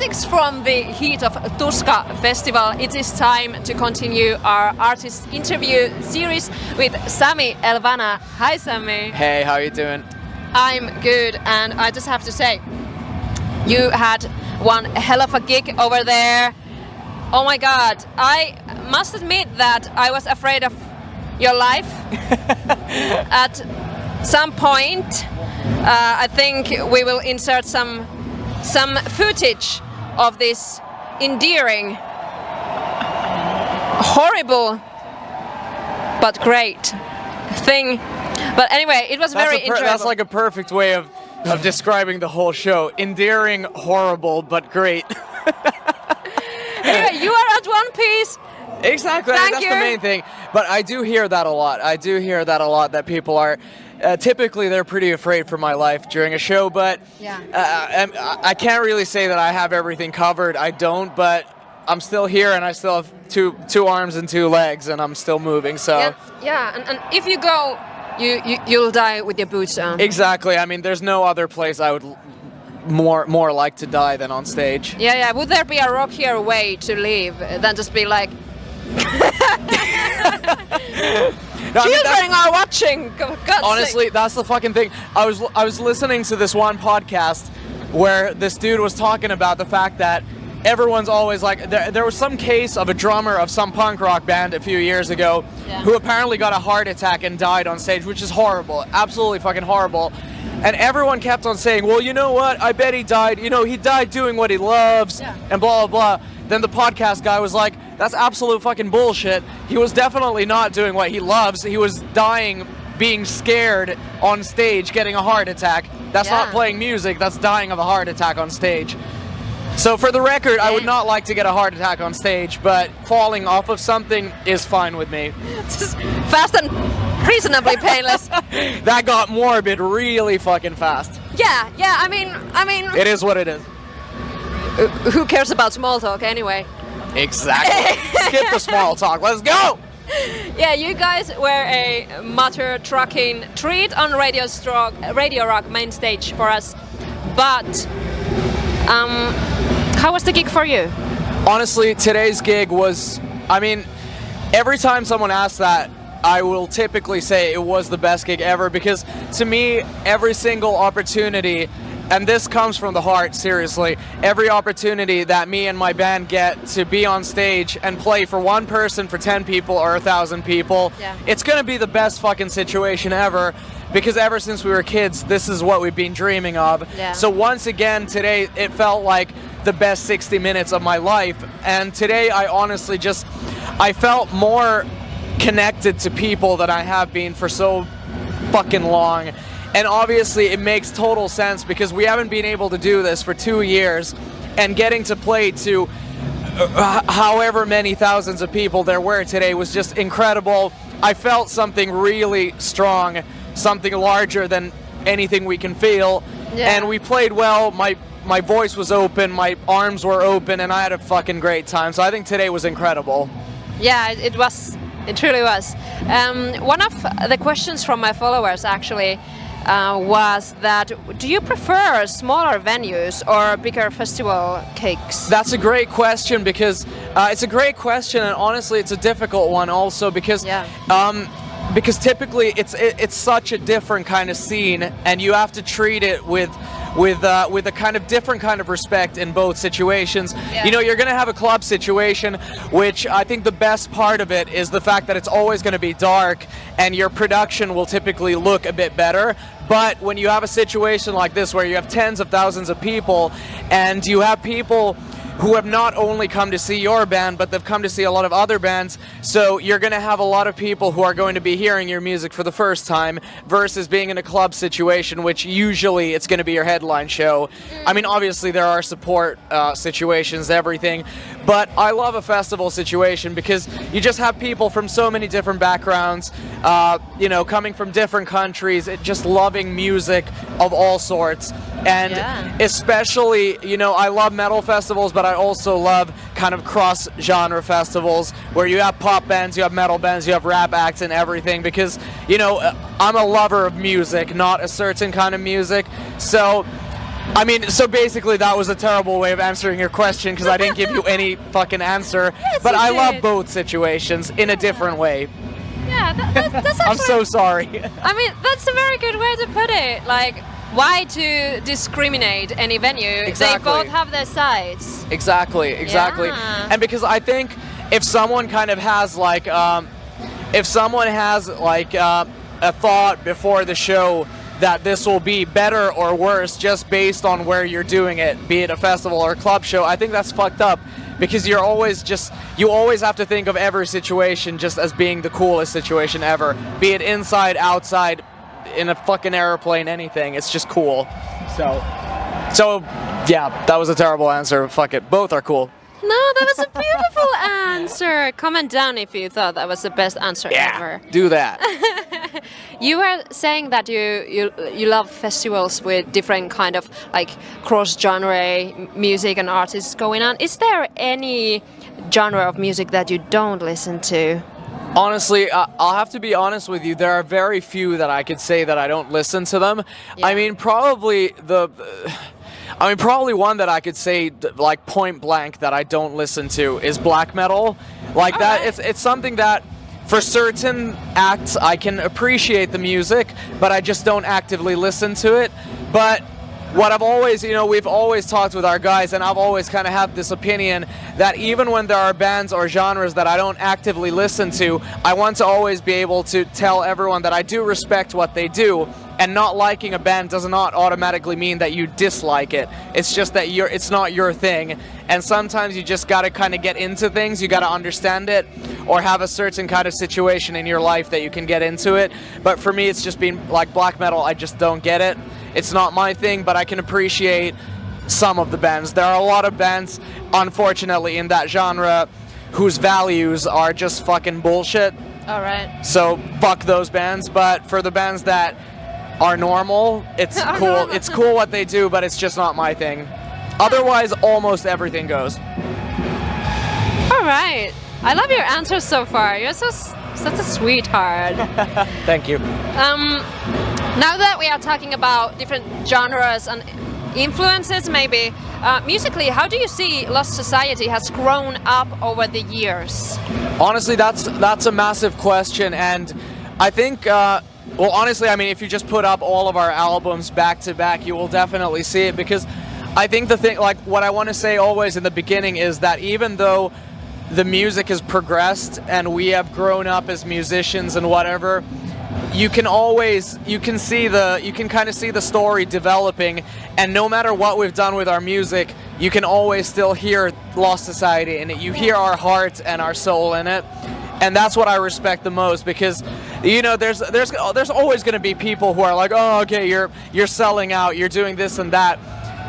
Greetings from the heat of Tuska festival. It is time to continue our artist interview series with Samy Elbanna. Hi Samy. Hey, how you doing? I'm good, and I just have to say, you had one hell of a gig over there. Oh my god, I must admit that I was afraid of your life. At some point, I think we will insert some footage of this endearing, horrible, but great thing. But anyway, it was very enjoyable. That's like a perfect way of describing the whole show. Endearing, horrible, but great. Anyway, you are at one piece. Exactly, Thank that's you. the main thing. But I do hear that a lot. That people are, typically they're pretty afraid for my life during a show, but Yeah. I can't really say that I have everything covered. I don't, but I'm still here and I still have two arms and two legs and I'm still moving, so. Yeah, and if you go, you'll die with your boots on. Exactly, I mean, there's no other place I would more like to die than on stage. Yeah. Would there be a rockier way to live than just be like, No, I mean, children are watching? For God's honestly, sake. that's the fucking thing. I was listening to this one podcast where this dude was talking about the fact that everyone's always like, there was some case of a drummer of some punk rock band a few years ago who apparently got a heart attack and died on stage, which is horrible, absolutely fucking horrible. And everyone kept on saying, well, you know what? I bet he died. You know, he died doing what he loves and blah, blah, blah. Then the podcast guy was like, that's absolute fucking bullshit. He was definitely not doing what he loves. He was dying, being scared on stage, getting a heart attack. That's not playing music. That's dying of a heart attack on stage. So for the record, I would not like to get a heart attack on stage, but falling off of something is fine with me. Just fast and reasonably painless. That got morbid really fucking fast. Yeah. I mean, It is what it is. who cares about small talk anyway? Exactly. Skip the small talk. Let's go. Yeah, you guys were a motor trucking treat on Radio Rock main stage for us. But how was the gig for you? Honestly, today's gig was, I mean, every time someone asks that, I will typically say it was the best gig ever, because to me, every single opportunity, and this comes from the heart, seriously, every opportunity that me and my band get to be on stage and play for one person, for 10 people or 1,000 people, it's gonna be the best fucking situation ever, because ever since we were kids, this is what we've been dreaming of. So once again, today, it felt like the best 60 minutes of my life, and today I honestly I felt more connected to people than I have been for so fucking long. And obviously it makes total sense because we haven't been able to do this for 2 years, and getting to play to however many thousands of people there were today was just incredible. I felt something really strong, something larger than anything we can feel. And we played well. My voice was open, my arms were open, and I had a fucking great time. So I think today was incredible. Yeah, it was. It truly was. One of the questions from my followers actually was that, do you prefer smaller venues or bigger festival gigs? That's a great question, because it's a great question, and honestly it's a difficult one also, because typically it's such a different kind of scene, and you have to treat it with a kind of different kind of respect in both situations. You know, you're gonna have a club situation, which I think the best part of it is the fact that it's always gonna be dark and your production will typically look a bit better. But when you have a situation like this where you have tens of thousands of people, and you have people who have not only come to see your band, but they've come to see a lot of other bands, so you're going to have a lot of people who are going to be hearing your music for the first time, versus being in a club situation, which usually it's going to be your headline show. I mean, obviously there are support situations, everything, but I love a festival situation because you just have people from so many different backgrounds, you know, coming from different countries, just loving music of all sorts. And especially, you know, I love metal festivals, but I also love kind of cross-genre festivals where you have pop bands, you have metal bands, you have rap acts and everything, because, you know, I'm a lover of music, not a certain kind of music. So I mean, so basically that was a terrible way of answering your question because I didn't give you any fucking answer. Yes, but you I did. love both situations in a different way. Yeah, that's actually... I'm so sorry. I mean, that's a very good way to put it. Like, why to discriminate any venue? Exactly. They both have their sides. Exactly. Yeah. And because I think if someone kind of has like, a thought before the show that this will be better or worse just based on where you're doing it, be it a festival or a club show, I think that's fucked up because you always have to think of every situation just as being the coolest situation ever, be it inside, outside, in a fucking airplane, anything. It's just cool. So yeah, that was a terrible answer. Fuck it. Both are cool. No, that was a beautiful answer. Comment down if you thought that was the best answer ever. Do that. You were saying that you love festivals with different kind of like cross-genre music and artists going on. Is there any genre of music that you don't listen to? Honestly, I'll have to be honest with you. There are very few that I could say that I don't listen to them. Yeah. I mean, probably one that I could say like point blank that I don't listen to is black metal. Like that, right. it's something that for certain acts I can appreciate the music, but I just don't actively listen to it. But what I've always, we've always talked with our guys, and I've always kind of had this opinion that even when there are bands or genres that I don't actively listen to, I want to always be able to tell everyone that I do respect what they do, and not liking a band does not automatically mean that you dislike it. It's just that it's not your thing, and sometimes you just gotta kind of get into things, you gotta understand it, or have a certain kind of situation in your life that you can get into it. But for me, it's just been like black metal, I just don't get it. It's not my thing, but I can appreciate some of the bands. There are a lot of bands, unfortunately, in that genre whose values are just fucking bullshit. All right. So fuck those bands. But for the bands that are normal, it's cool. It's cool what they do, but it's just not my thing. Otherwise, almost everything goes. All right. I love your answers so far. You're such a sweetheart. Thank you. Now that we are talking about different genres and influences, maybe musically, how do you see Lost Society has grown up over the years? Honestly, that's a massive question, and I think, well, honestly, I mean, if you just put up all of our albums back to back, you will definitely see it, because I think the thing, like, what I want to say always in the beginning is that even though the music has progressed and we have grown up as musicians and whatever, you can kind of see the story developing, and no matter what we've done with our music, you can always still hear Lost Society in it. You hear our heart and our soul in it, and that's what I respect the most, because there's always going to be people who are like, oh, okay, you're selling out, you're doing this and that,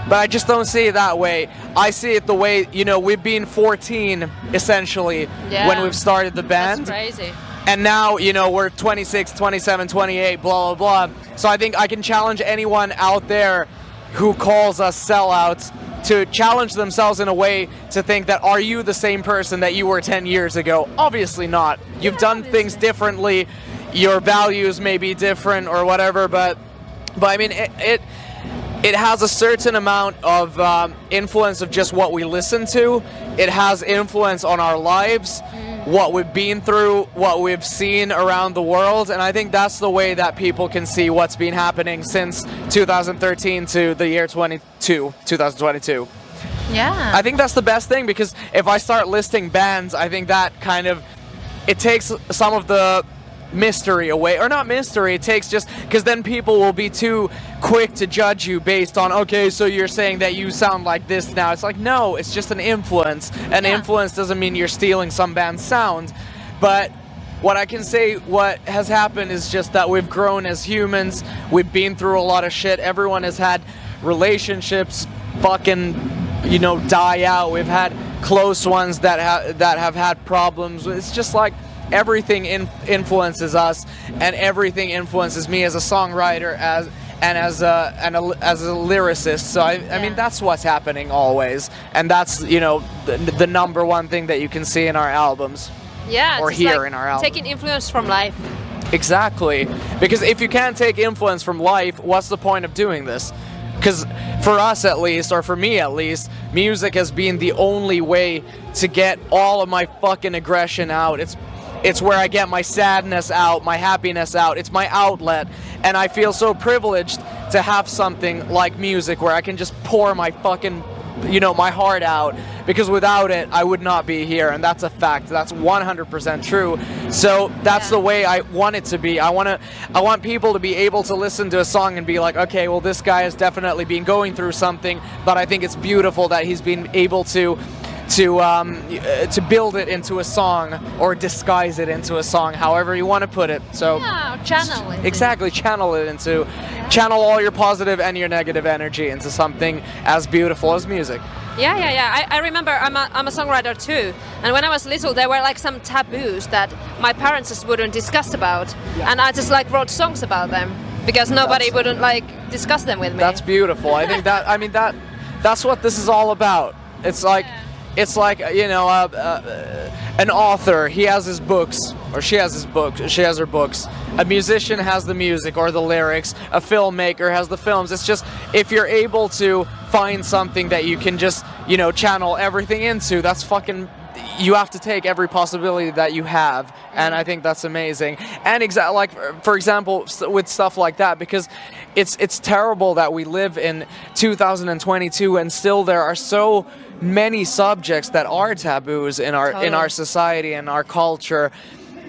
but I just don't see it that way. I see it the way, we've been 14 essentially when we've started the band. That's crazy. And now, we're 26, 27, 28, blah, blah, blah. So I think I can challenge anyone out there who calls us sellouts to challenge themselves in a way to think that, are you the same person that you were 10 years ago? Obviously not. You've done things differently. Your values may be different or whatever, but I mean, it has a certain amount of influence of just what we listen to. It has influence on our lives, what we've been through, what we've seen around the world, and I think that's the way that people can see what's been happening since 2013 to the year 2022. Yeah. I think that's the best thing, because if I start listing bands, I think that kind of, it takes some of the mystery away, or not mystery, it takes just, because then people will be too quick to judge you based on, okay, so you're saying that you sound like this now. It's like, no, it's just an influence. An influence doesn't mean you're stealing some band's sound. But what I can say, what has happened is just that we've grown as humans. We've been through a lot of shit. Everyone has had relationships fucking, die out. We've had close ones that have had problems. It's just like, everything influences us, and everything influences me as a songwriter, as a lyricist. So I mean, that's what's happening always, and that's the number one thing that you can see in our albums. Yeah, or hear in our albums. Taking influence from life. Exactly, because if you can't take influence from life, what's the point of doing this? because for us at least, or for me at least, music has been the only way to get all of my fucking aggression out. It's where I get my sadness out, my happiness out. It's my outlet. And I feel so privileged to have something like music where I can just pour my fucking, my heart out. Because without it, I would not be here. And that's a fact. That's 100% true. So that's the way I want it to be. I want people to be able to listen to a song and be like, okay, well, this guy has definitely been going through something, but I think it's beautiful that he's been able to build it into a song or disguise it into a song, however you want to put it. So channel it. Exactly, channel all your positive and your negative energy into something as beautiful as music. Yeah. I remember I'm a songwriter too, and when I was little, there were like some taboos that my parents just wouldn't discuss about, and I just like wrote songs about them because nobody wouldn't like discuss them with me. That's beautiful. I think that's what this is all about. It's like. It's like, an author, he has his books, or she has his books, she has her books. A musician has the music or the lyrics. A filmmaker has the films. It's just, if you're able to find something that you can just, channel everything into, that's fucking, you have to take every possibility that you have. And I think that's amazing. And for example, with stuff like that, because it's terrible that we live in 2022 and still there are so many subjects that are taboos in our society and our culture.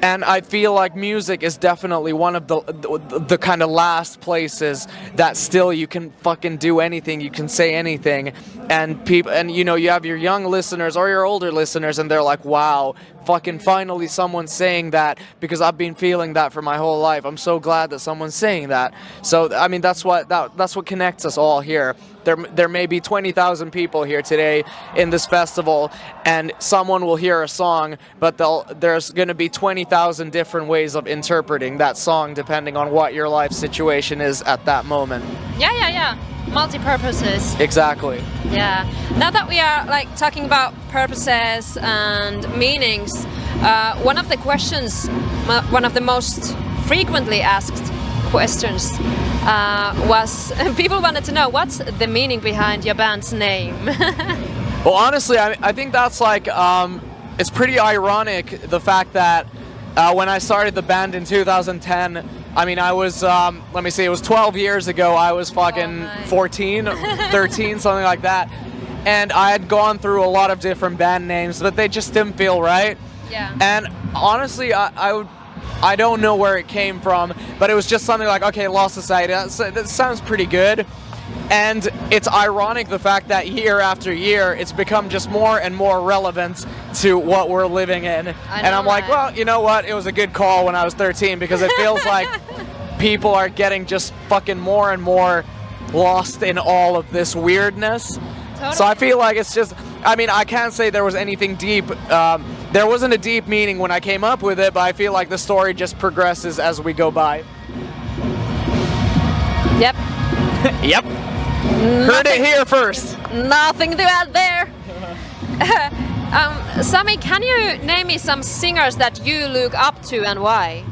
And I feel like music is definitely one of the kind of last places that still you can fucking do anything, you can say anything, and people, and you have your young listeners or your older listeners, and they're like, wow, fucking finally someone's saying that, because I've been feeling that for my whole life. I'm so glad that someone's saying that. So I mean, that's what connects us all here. There may be 20,000 people here today in this festival, and someone will hear a song, but there's going to be 20,000 different ways of interpreting that song depending on what your life situation is at that moment. Yeah. Multi-purposes. Exactly. Yeah. Now that we are like talking about purposes and meanings, one of the questions, one of the most frequently asked questions was people wanted to know what's the meaning behind your band's name. Well, honestly, I think that's like it's pretty ironic, the fact that when I started the band in 2010, I mean, I was it was 12 years ago. I was fucking 14, 13, something like that, and I had gone through a lot of different band names, but they just didn't feel right. Yeah. And honestly, I don't know where it came from, but it was just something like, okay, Lost Society, that sounds pretty good. And it's ironic, the fact that year after year, it's become just more and more relevant to what we're living in. And I'm like, well, you know what? It was a good call when I was 13, because it feels like people are getting just fucking more and more lost in all of this weirdness. Totally. So I feel like it's just, I mean, I can't say there was anything deep. There wasn't a deep meaning when I came up with it, but I feel like the story just progresses as we go by. Yep. Yep. Heard it here first. Nothing to add there. Samy, can you name me some singers that you look up to and why?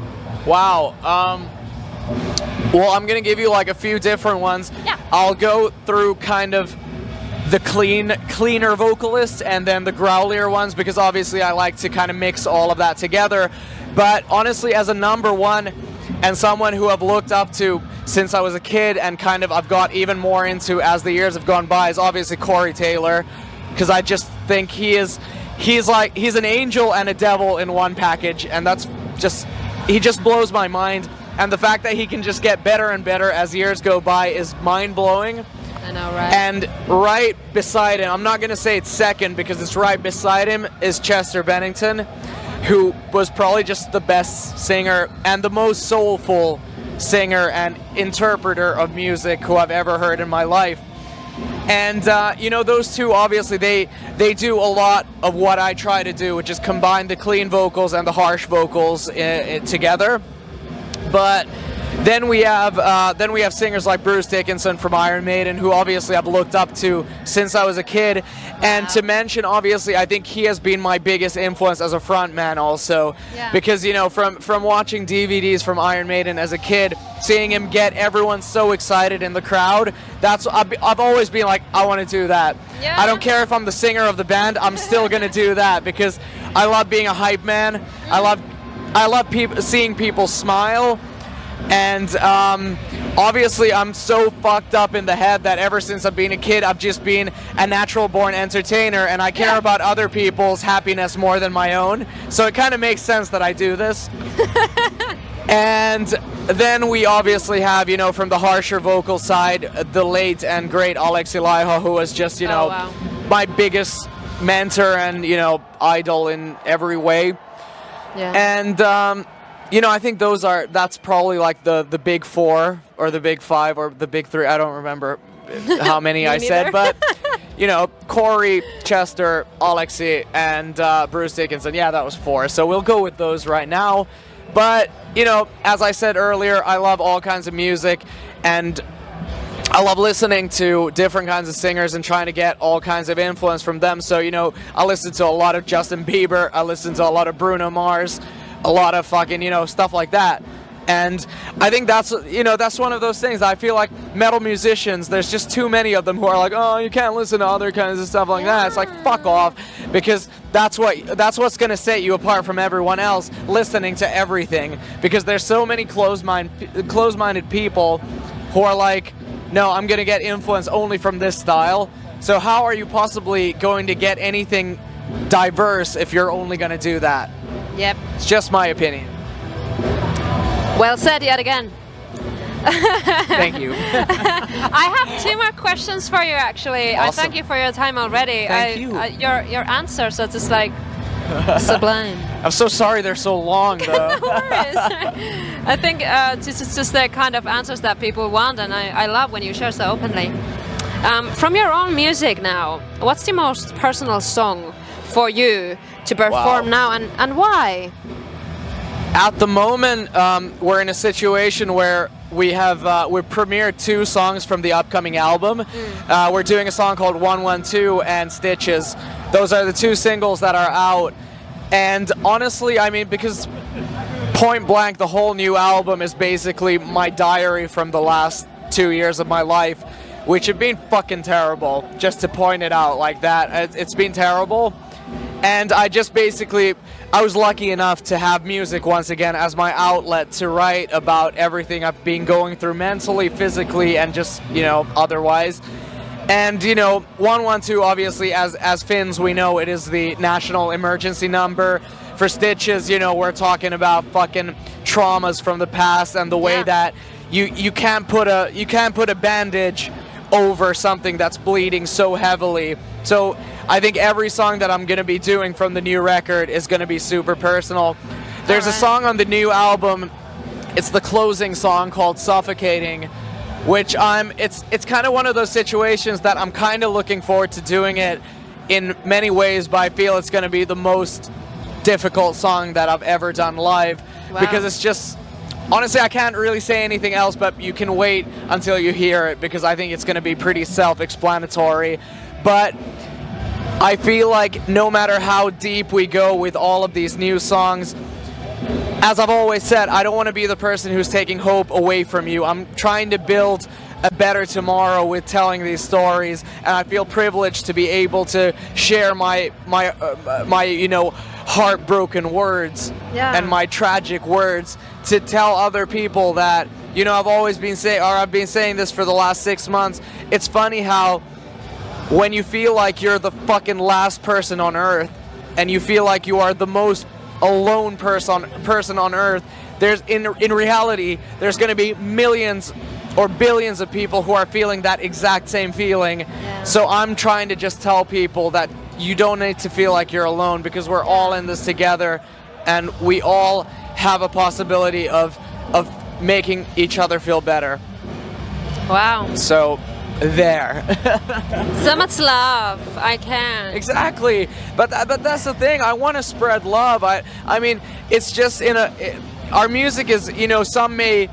Wow. Well, I'm gonna give you like a few different ones. Yeah. I'll go through kind of the cleaner vocalists and then the growlier ones, because obviously I like to kind of mix all of that together. But honestly, as a number one and someone who I've looked up to since I was a kid and kind of I've got even more into as the years have gone by, is obviously Corey Taylor, because I just think he's an angel and a devil in one package, and he just blows my mind. And the fact that he can just get better and better as years go by is mind-blowing. I know, right? And right beside him, I'm not going to say it's second because it's right beside him, is Chester Bennington, who was probably just the best singer and the most soulful singer and interpreter of music who I've ever heard in my life. And, those two, obviously, they do a lot of what I try to do, which is combine the clean vocals and the harsh vocals together. But Then we have singers like Bruce Dickinson from Iron Maiden, who obviously I've looked up to since I was a kid. And to mention, obviously, I think he has been my biggest influence as a frontman also. Yeah. Because, you know, from watching DVDs from Iron Maiden as a kid, seeing him get everyone so excited in the crowd, I've always been like, I want to do that. Yeah. I don't care if I'm the singer of the band, I'm still going to do that because I love being a hype man. I love seeing people smile. And obviously I'm so fucked up in the head that ever since I've been a kid, I've just been a natural born entertainer, and I care about other people's happiness more than my own. So it kind of makes sense that I do this. And then we obviously have, you know, from the harsher vocal side, the late and great Aleksi Laiho, who was just, you know, my biggest mentor and, you know, idol in every way. Yeah. And you know, I think that's probably like the big four or the big five or the big three. I don't remember how many I said, but you know, Corey, Chester, Aleksi, and Bruce Dickinson. Yeah, that was four. So we'll go with those right now. But you know, as I said earlier, I love all kinds of music, and I love listening to different kinds of singers and trying to get all kinds of influence from them. So, you know, I listen to a lot of Justin Bieber, I listen to a lot of Bruno Mars, a lot of fucking, you know, stuff like that. And I think that's, you know, that's one of those things. I feel like metal musicians, there's just too many of them who are like, oh, you can't listen to other kinds of stuff like that. It's like, fuck off, because that's what's going to set you apart from everyone else, listening to everything. Because there's so many closed-minded people who are like, no, I'm going to get influence only from this style. So how are you possibly going to get anything diverse if you're only going to do that? Yep. It's just my opinion. Well said yet again. Thank you. I have two more questions for you, actually. Awesome. I thank you for your time already. Thank you. Your answers are just like sublime. I'm so sorry they're so long, though. No worries. I think this is just the kind of answers that people want, and I love when you share so openly. From your own music now, what's the most personal song for you to perform now, and why? At the moment, we're in a situation where we premiered 2 songs from the upcoming album. We're doing a song called 112 and Stitches. Those are the 2 singles that are out. And honestly, I mean, because point blank, the whole new album is basically my diary from the last 2 years of my life, which have been fucking terrible, just to point it out like that. It's been terrible. And I was lucky enough to have music once again as my outlet to write about everything I've been going through mentally, physically, and just, you know, otherwise. And, you know, 112, obviously, as Finns, we know it is the national emergency number. For Stitches, you know, we're talking about fucking traumas from the past and the way that you can't put a bandage over something that's bleeding so heavily. So I think every song that I'm going to be doing from the new record is going to be super personal. There's a song on the new album, it's the closing song called Suffocating, which it's kind of one of those situations that I'm kind of looking forward to doing it in many ways, but I feel it's going to be the most difficult song that I've ever done live. Because it's just, honestly, I can't really say anything else, but you can wait until you hear it, because I think it's going to be pretty self-explanatory. But I feel like no matter how deep we go with all of these new songs, as I've always said, I don't want to be the person who's taking hope away from you. I'm trying to build a better tomorrow with telling these stories, and I feel privileged to be able to share my you know, heartbroken words and my tragic words to tell other people that, you know, I've been saying this for the last 6 months. It's funny how when you feel like you're the fucking last person on earth and you feel like you are the most alone person on earth, there's in reality there's going to be millions or billions of people who are feeling that exact same feeling. So I'm trying to just tell people that you don't need to feel like you're alone, because we're all in this together, and we all have a possibility of making each other feel better. Wow. So there. So much love. I can. Exactly. But that's the thing. I want to spread love. I mean, it's just our music is, you know, some may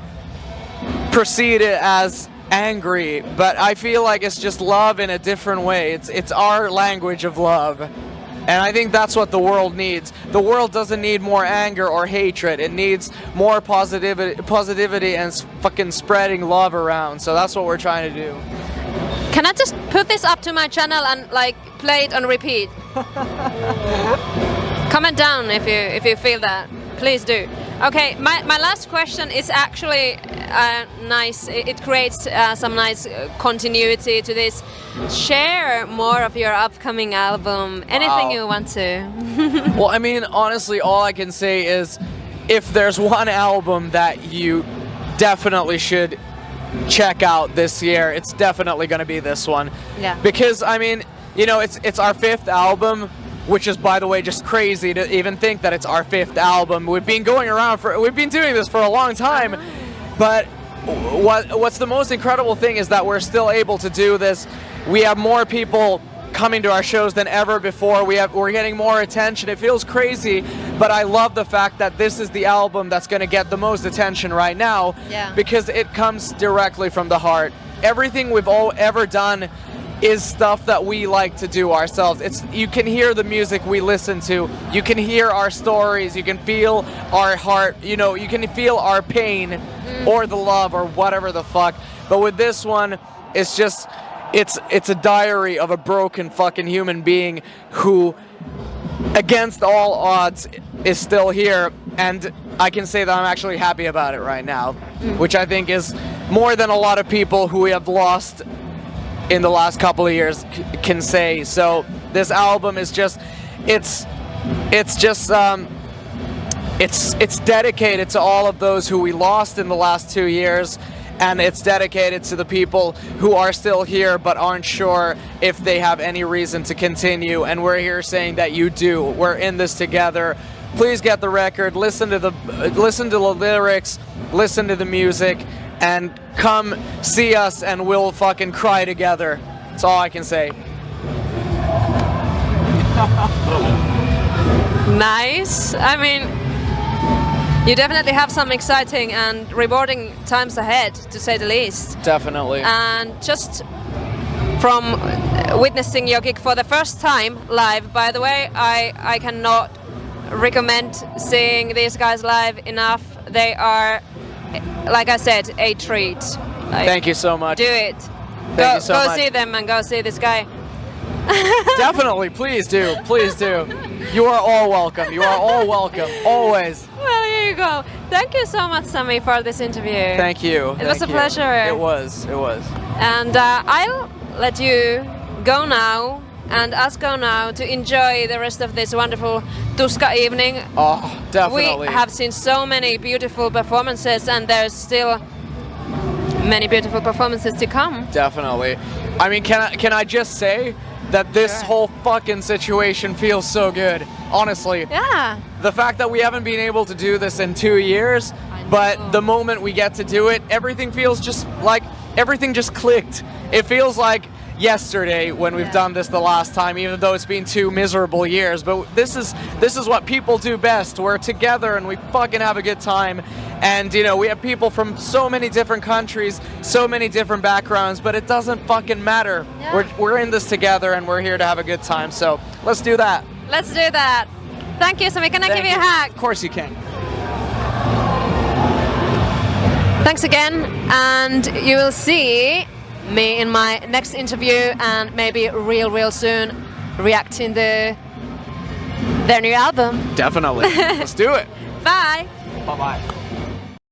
perceive it as angry, but I feel like it's just love in a different way. It's our language of love. And I think that's what the world needs. The world doesn't need more anger or hatred. It needs more positivity and fucking spreading love around. So that's what we're trying to do. Can I just put this up to my channel and like play it on repeat? Comment down if you feel that. Please do. Okay, my last question is actually nice. It creates some nice continuity to this. Share more of your upcoming album. Anything you want to. Well, I mean, honestly, all I can say is if there's one album that you definitely should check out this year, it's definitely going to be this one. Yeah. Because, I mean, you know, it's our 5th album, which is, by the way, just crazy to even think that it's our 5th album. We've been doing this for a long time, but what's the most incredible thing is that we're still able to do this. We have more people coming to our shows than ever before. We're getting more attention. It feels crazy, but I love the fact that this is the album that's going to get the most attention right now, because it comes directly from the heart. Everything we've ever done is stuff that we like to do ourselves. You can hear the music we listen to. You can hear our stories. You can feel our heart. You know, you can feel our pain or the love or whatever the fuck. But with this one, it's just, it's a diary of a broken fucking human being who, against all odds, is still here. And I can say that I'm actually happy about it right now, which I think is more than a lot of people who we have lost in the last couple of years can say. So this album is just, it's dedicated to all of those who we lost in the last 2 years, and it's dedicated to the people who are still here but aren't sure if they have any reason to continue, and we're here saying that you do. We're in this together. Please get the record, listen to the lyrics, listen to the music, and come see us and we'll fucking cry together. That's all I can say. Nice. I mean, you definitely have some exciting and rewarding times ahead, to say the least. Definitely. And just from witnessing your gig for the first time live, by the way, I cannot recommend seeing these guys live enough. They are, like I said, a treat. Like, thank you so much. Do it. Thank you so much. Go see them and go see this guy. Definitely, please do. Please do. You are all welcome. You are all welcome. Always. Well, here you go. Thank you so much, Samy, for this interview. Thank you. It was a pleasure. It was. It was. And I'll let you go now and us go now to enjoy the rest of this wonderful Tuska evening. Oh, definitely. We have seen so many beautiful performances, and there's still many beautiful performances to come. Definitely. I mean, can I just say that this whole fucking situation feels so good, honestly. Yeah. The fact that we haven't been able to do this in 2 years, but the moment we get to do it, everything feels just like, everything just clicked. It feels like yesterday when we've done this the last time, even though it's been 2 miserable years. But this is what people do best. We're together and we fucking have a good time. And you know, we have people from so many different countries, so many different backgrounds, but it doesn't fucking matter. Yeah. We're in this together and we're here to have a good time. So let's do that. Let's do that. Thank you, Samy. Can I give you a hug? Of course you can. Thanks again, and you will see me in my next interview, and maybe real soon reacting to their new album. Definitely. Let's do it. Bye. Bye-bye.